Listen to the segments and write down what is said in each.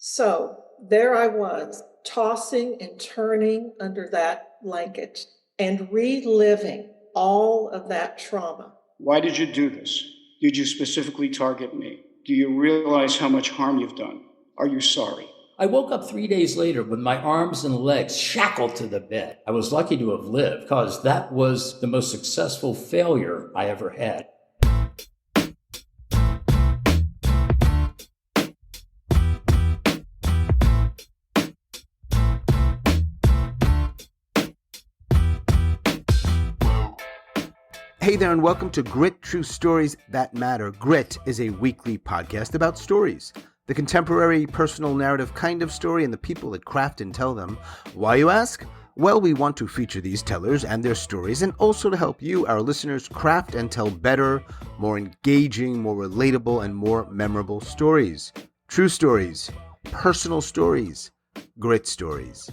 So there I was, tossing and turning under that blanket and reliving all of that trauma. Why did you do this? Did you specifically target me? Do you realize how much harm you've done? Are you sorry? I woke up 3 days later with my arms and legs shackled to the bed. I was lucky to have lived because that was the most successful failure I ever had. Hey there, and welcome to Grit, True Stories That Matter. Grit is a weekly podcast about stories, the contemporary, personal narrative kind of story and the people that craft and tell them. Why, you ask? Well, we want to feature these tellers and their stories, and also to help you, our listeners, craft and tell better, more engaging, more relatable, and more memorable stories. True stories, personal stories, grit stories.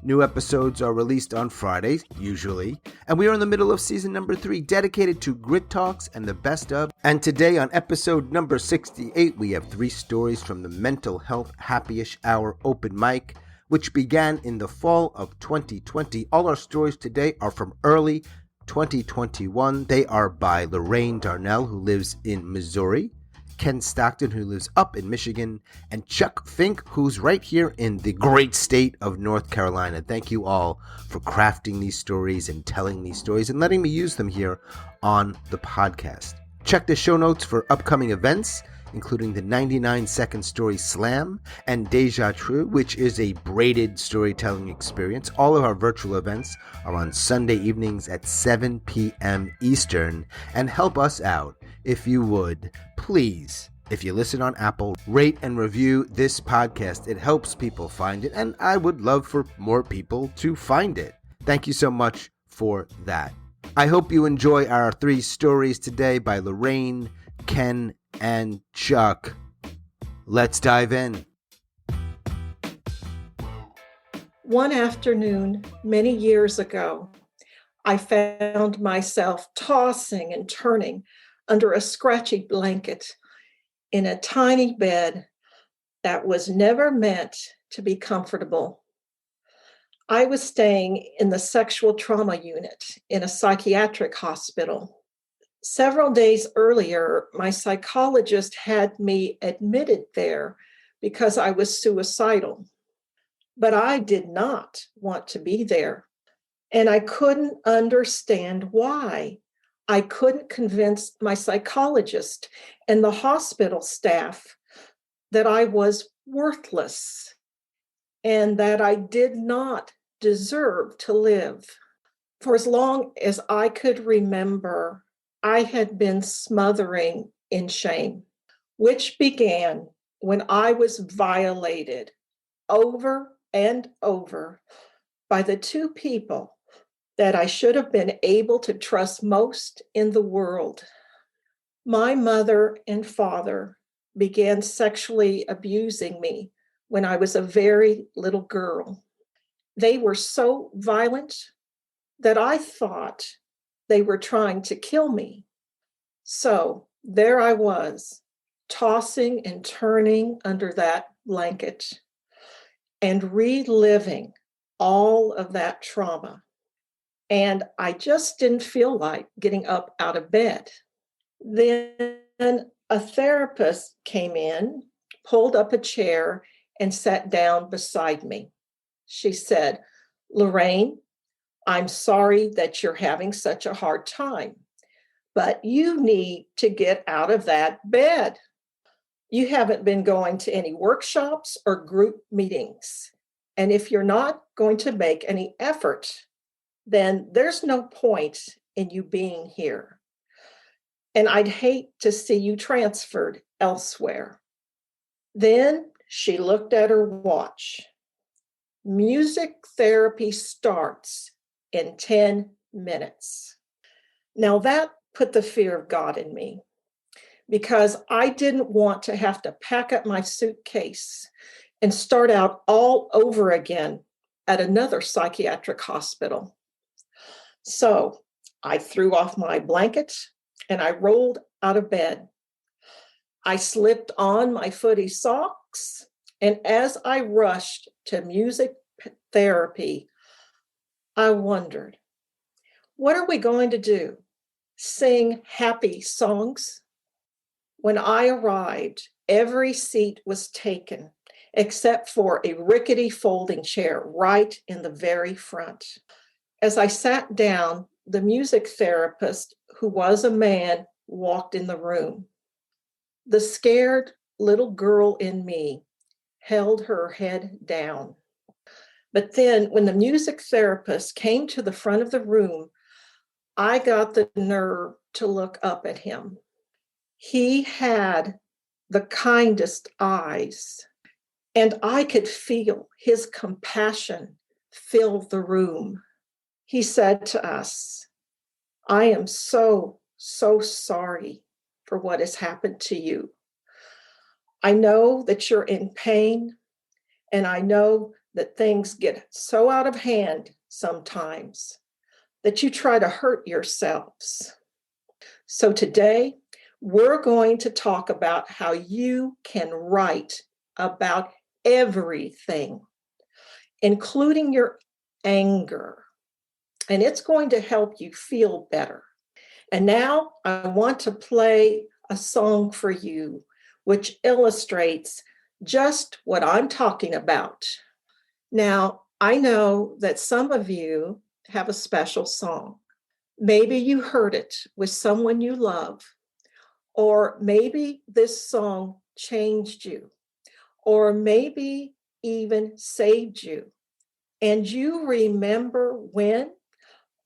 New episodes are released on Fridays, usually, and we are in the middle of season number 3, dedicated to grit talks and the best of. And today on episode number 68, we have 3 stories from the Mental Health Happyish Hour open mic, which began in the fall of 2020. All our stories today are from early 2021. They are by Lorraine Darnell, who lives in Missouri, Ken Stockton, who lives up in Michigan, and Chuck Fink, who's right here in the great state of North Carolina. Thank you all for crafting these stories and telling these stories and letting me use them here on the podcast. Check the show notes for upcoming events, including the 99-second story slam and Deja True, which is a braided storytelling experience. All of our virtual events are on Sunday evenings at 7 p.m. Eastern. And help us out, if you would, please, if you listen on Apple, rate and review this podcast. It helps people find it, and I would love for more people to find it. Thank you so much for that. I hope you enjoy our 3 stories today by Lorraine, Ken, and Chuck. Let's dive in. One afternoon, many years ago, I found myself tossing and turning under a scratchy blanket in a tiny bed that was never meant to be comfortable. I was staying in the sexual trauma unit in a psychiatric hospital. Several days earlier, my psychologist had me admitted there because I was suicidal. But I did not want to be there, and I couldn't understand why. I couldn't convince my psychologist and the hospital staff that I was worthless and that I did not deserve to live. For as long as I could remember, I had been smothering in shame, which began when I was violated over and over by the 2 people that I should have been able to trust most in the world. My mother and father began sexually abusing me when I was a very little girl. They were so violent that I thought they were trying to kill me. So there I was, tossing and turning under that blanket and reliving all of that trauma. And I just didn't feel like getting up out of bed. Then a therapist came in, pulled up a chair, and sat down beside me. She said, "Lorraine, I'm sorry that you're having such a hard time, but you need to get out of that bed. You haven't been going to any workshops or group meetings. And if you're not going to make any effort, then there's no point in you being here. And I'd hate to see you transferred elsewhere." Then she looked at her watch. "Music therapy starts in 10 minutes. Now that put the fear of God in me, because I didn't want to have to pack up my suitcase and start out all over again at another psychiatric hospital. So I threw off my blanket and I rolled out of bed. I slipped on my footy socks And as I rushed to music therapy, I wondered, what are we going to do? Sing happy songs? When I arrived, every seat was taken except for a rickety folding chair right in the very front. As I sat down, the music therapist, who was a man, walked in the room. The scared little girl in me held her head down. But then, when the music therapist came to the front of the room, I got the nerve to look up at him. He had the kindest eyes, and I could feel his compassion fill the room. He said to us, "I am so sorry for what has happened to you. I know that you're in pain, and I know that things get so out of hand sometimes that you try to hurt yourselves. So today, we're going to talk about how you can write about everything, including your anger, and it's going to help you feel better. And now I want to play a song for you, which illustrates just what I'm talking about. Now, I know that some of you have a special song. Maybe you heard it with someone you love, or maybe this song changed you, or maybe even saved you. And you remember when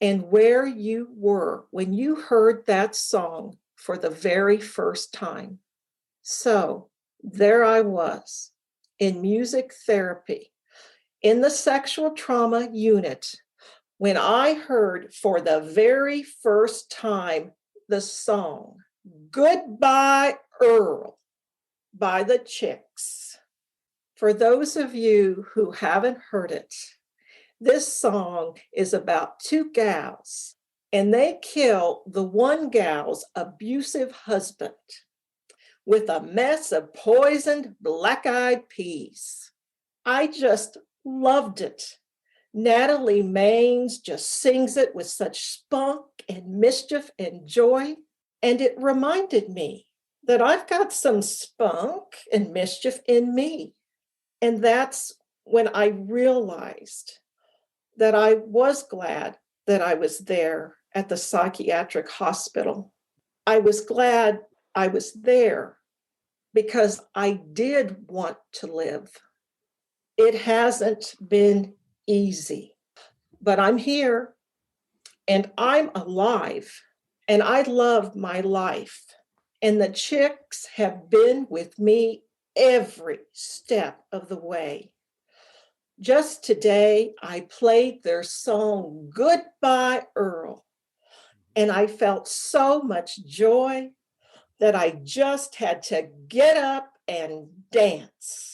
and where you were when you heard that song for the very first time. So there I was in music therapy in the sexual trauma unit when I heard for the very first time the song Goodbye Earl by the Chicks. For those of you who haven't heard it, this song is about two gals, and they kill the one gal's abusive husband with a mess of poisoned black-eyed peas. I just loved it. Natalie Maines just sings it with such spunk and mischief and joy, and it reminded me that I've got some spunk and mischief in me. And that's when I realized that I was glad that I was there at the psychiatric hospital. I was glad I was there because I did want to live. It hasn't been easy, but I'm here and I'm alive and I love my life. And the Chicks have been with me every step of the way. Just today, I played their song, Goodbye Earl, and I felt so much joy that I just had to get up and dance.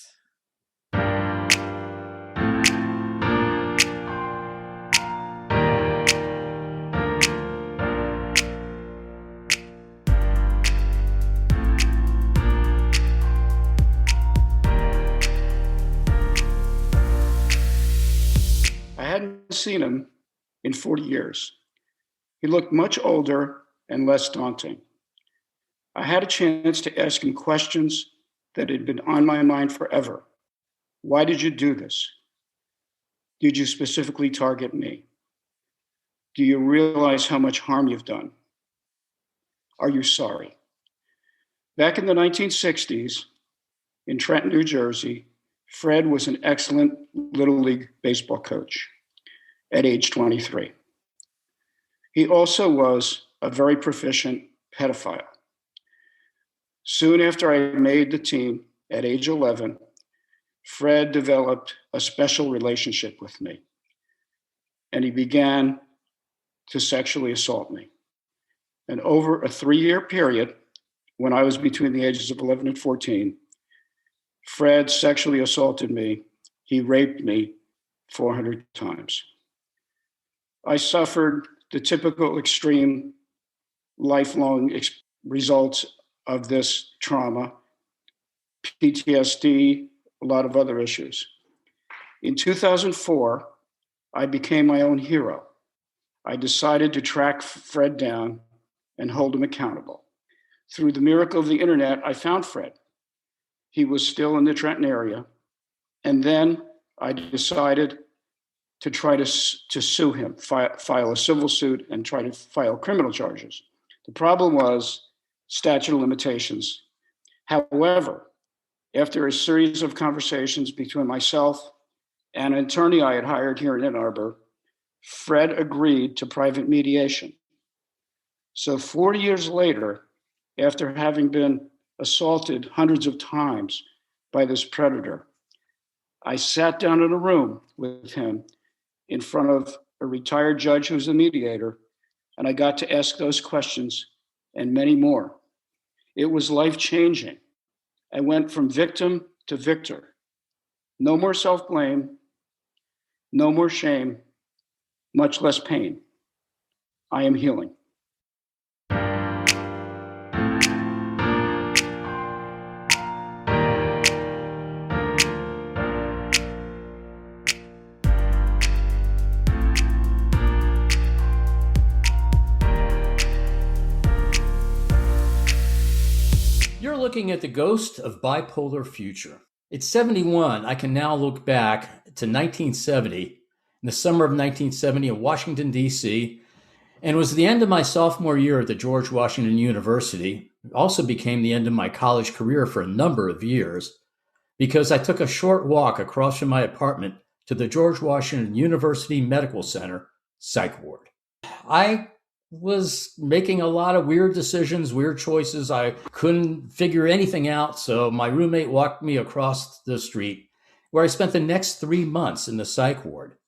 I hadn't seen him in 40 years. He looked much older and less daunting. I had a chance to ask him questions that had been on my mind forever. Why did you do this? Did you specifically target me? Do you realize how much harm you've done? Are you sorry? Back in the 1960s, in Trenton, New Jersey, Fred was an excellent Little League baseball coach at age 23. He also was a very proficient pedophile. Soon after I made the team at age 11, Fred developed a special relationship with me, and he began to sexually assault me. And over a 3-year period, when I was between the ages of 11 and 14, Fred sexually assaulted me. He raped me 400 times. I suffered the typical extreme lifelong results of this trauma: PTSD, a lot of other issues. In 2004, I became my own hero. I decided to track Fred down and hold him accountable. Through the miracle of the internet, I found Fred. He was still in the Trenton area. And then I decided to try to sue him, file a civil suit and try to file criminal charges. The problem was statute of limitations. However, after a series of conversations between myself and an attorney I had hired here in Ann Arbor, Fred agreed to private mediation. So 40 years later, after having been assaulted hundreds of times by this predator, I sat down in a room with him in front of a retired judge who's a mediator, and I got to ask those questions and many more. It was life-changing. I went from victim to victor. No more self-blame, no more shame, much less pain. I am healing. You're looking at the ghost of bipolar future. It's 71. I can now look back to 1970, in the summer of 1970 in Washington, D.C., and it was the end of my sophomore year at the George Washington University. It also became the end of my college career for a number of years because I took a short walk across from my apartment to the George Washington University Medical Center psych ward. I was making a lot of weird decisions, weird choices. I couldn't figure anything out, so my roommate walked me across the street, where I spent the next 3 months in the psych ward,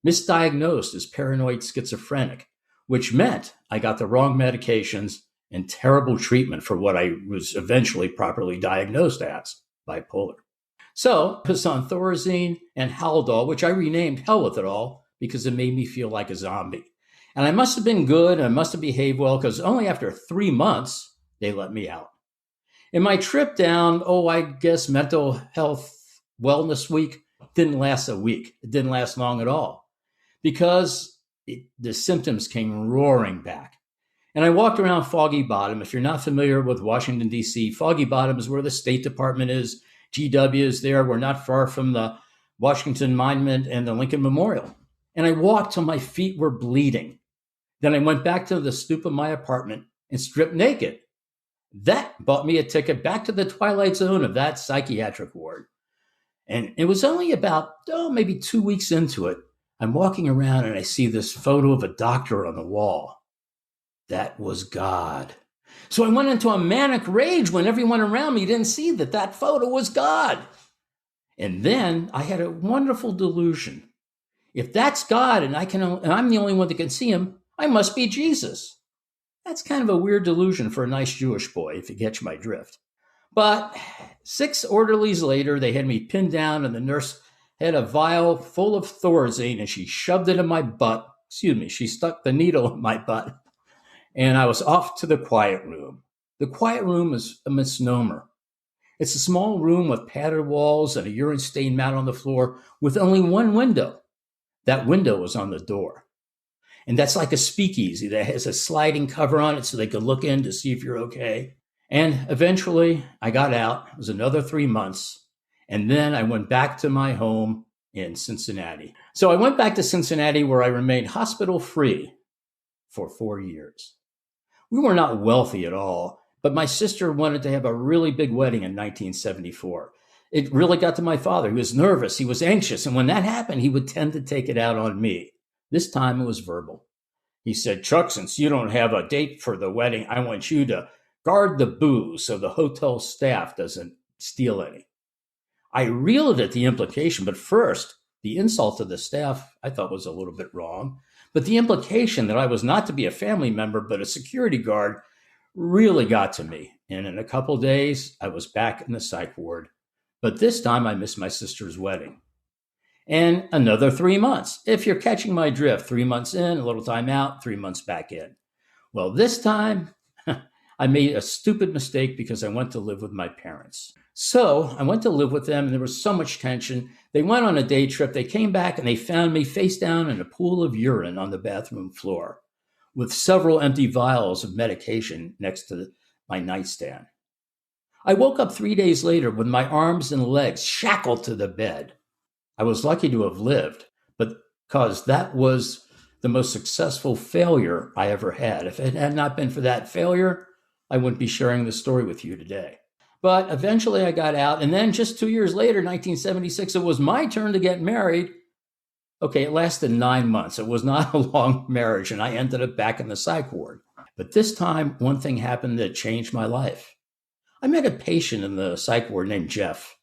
misdiagnosed as paranoid schizophrenic, which meant I got the wrong medications and terrible treatment for what I was eventually properly diagnosed as, bipolar. So I was on Thorazine and Haldol, which I renamed Hellwithadol because it made me feel like a zombie. And I must have been good, and I must have behaved well, because only after 3 months, they let me out. And my trip down, I guess mental health wellness week didn't last a week. It didn't last long at all, because the symptoms came roaring back. And I walked around Foggy Bottom. If you're not familiar with Washington, D.C., Foggy Bottom is where the State Department is. GW is there. We're not far from the Washington Monument and the Lincoln Memorial. And I walked till my feet were bleeding. Then I went back to the stoop of my apartment and stripped naked. That bought me a ticket back to the twilight zone of that psychiatric ward. And it was only about, maybe 2 weeks into it, I'm walking around and I see this photo of a doctor on the wall. That was God. So I went into a manic rage when everyone around me didn't see that photo was God. And then I had a wonderful delusion. If that's God and I'm the only one that can see him, I must be Jesus. That's kind of a weird delusion for a nice Jewish boy, if you catch my drift. But 6 orderlies later, they had me pinned down, and the nurse had a vial full of Thorazine, and she shoved it in my butt. She stuck the needle in my butt. And I was off to the quiet room. The quiet room is a misnomer. It's a small room with padded walls and a urine stain mat on the floor with only one window. That window was on the door. And that's like a speakeasy that has a sliding cover on it so they could look in to see if you're okay. And eventually I got out. It was another 3 months. And then I went back to my home in Cincinnati. So I went back to Cincinnati, where I remained hospital free for 4 years. We were not wealthy at all, but my sister wanted to have a really big wedding in 1974. It really got to my father. He was nervous. He was anxious. And when that happened, he would tend to take it out on me. This time it was verbal. He said, "Chuck, since you don't have a date for the wedding, I want you to guard the booze so the hotel staff doesn't steal any." I reeled at the implication, but first, the insult to the staff I thought was a little bit wrong. But the implication that I was not to be a family member, but a security guard, really got to me. And in a couple of days, I was back in the psych ward. But this time I missed my sister's wedding. And another 3 months. If you're catching my drift, 3 months in, a little time out, 3 months back in. Well, this time I made a stupid mistake because I went to live with my parents. So I went to live with them, and there was so much tension. They went on a day trip. They came back, and they found me face down in a pool of urine on the bathroom floor with several empty vials of medication next to my nightstand. I woke up 3 days later with my arms and legs shackled to the bed. I was lucky to have lived, but because that was the most successful failure I ever had. If it had not been for that failure, I wouldn't be sharing this story with you today. But eventually I got out, and then just 2 years later, 1976, it was my turn to get married. Okay, it lasted 9 months. It was not a long marriage, and I ended up back in the psych ward. But this time, one thing happened that changed my life. I met a patient in the psych ward named Jeff.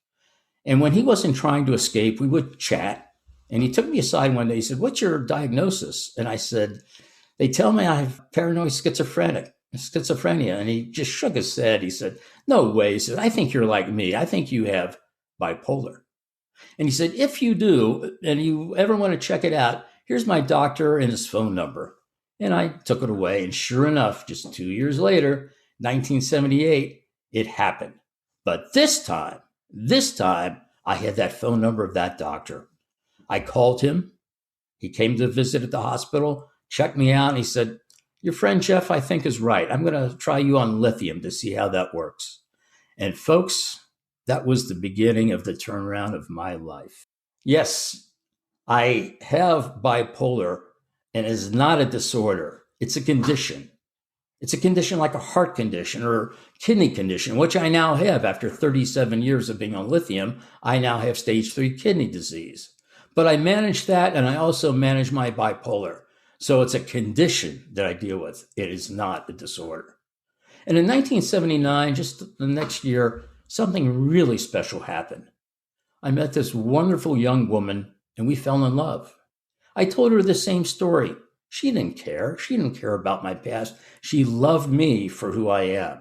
And when he wasn't trying to escape, we would chat. And he took me aside one day. He said, "What's your diagnosis?" And I said, "They tell me I have paranoid schizophrenia." And he just shook his head. He said, "No way." He said, "I think you're like me. I think you have bipolar." And he said, "If you do, and you ever want to check it out, here's my doctor and his phone number." And I took it away. And sure enough, just 2 years later, 1978, it happened. But this time, I had that phone number of that doctor. I called him. He came to visit at the hospital, checked me out, and he said, "Your friend Jeff, I think, is right. I'm going to try you on lithium to see how that works." And folks, that was the beginning of the turnaround of my life. Yes, I have bipolar, and it's not a disorder. It's a condition. It's a condition like a heart condition or kidney condition, which I now have after 37 years of being on lithium. I now have stage 3 kidney disease. But I manage that, and I also manage my bipolar. So it's a condition that I deal with. It is not a disorder. And in 1979, just the next year, something really special happened. I met this wonderful young woman, and we fell in love. I told her the same story. She didn't care. She didn't care about my past. She loved me for who I am.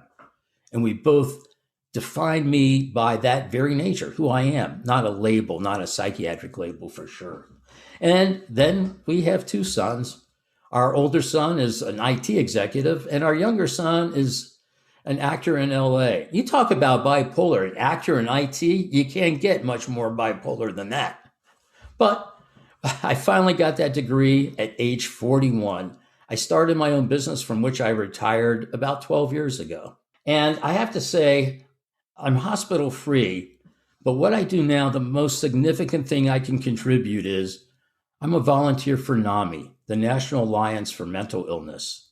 And we both defined me by that very nature, who I am, not a label, not a psychiatric label for sure. And then we have 2 sons. Our older son is an IT executive, and our younger son is an actor in LA. You talk about bipolar, an actor in IT, you can't get much more bipolar than that. But I finally got that degree at age 41. I started my own business from which I retired about 12 years ago. And I have to say, I'm hospital free, but what I do now, the most significant thing I can contribute is I'm a volunteer for NAMI, the National Alliance for Mental Illness.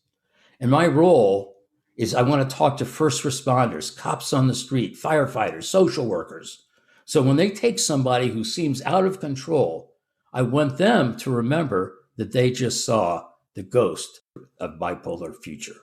And my role is I want to talk to first responders, cops on the street, firefighters, social workers. So when they take somebody who seems out of control, I want them to remember that they just saw the ghost of bipolar future.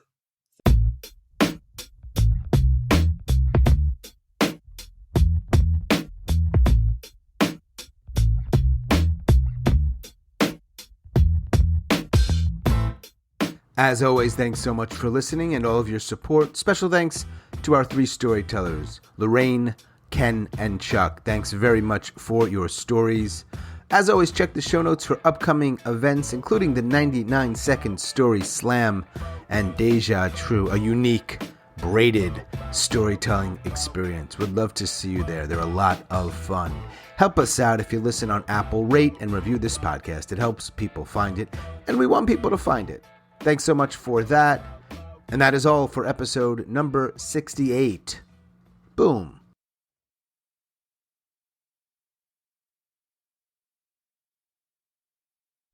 As always, thanks so much for listening and all of your support. Special thanks to our 3 storytellers, Lorraine, Ken, and Chuck. Thanks very much for your stories. As always, check the show notes for upcoming events, including the 99-second story slam and Deja True, a unique braided storytelling experience. Would love to see you there. They're a lot of fun. Help us out if you listen on Apple. Rate and review this podcast. It helps people find it, and we want people to find it. Thanks so much for that. And that is all for episode number 68. Boom.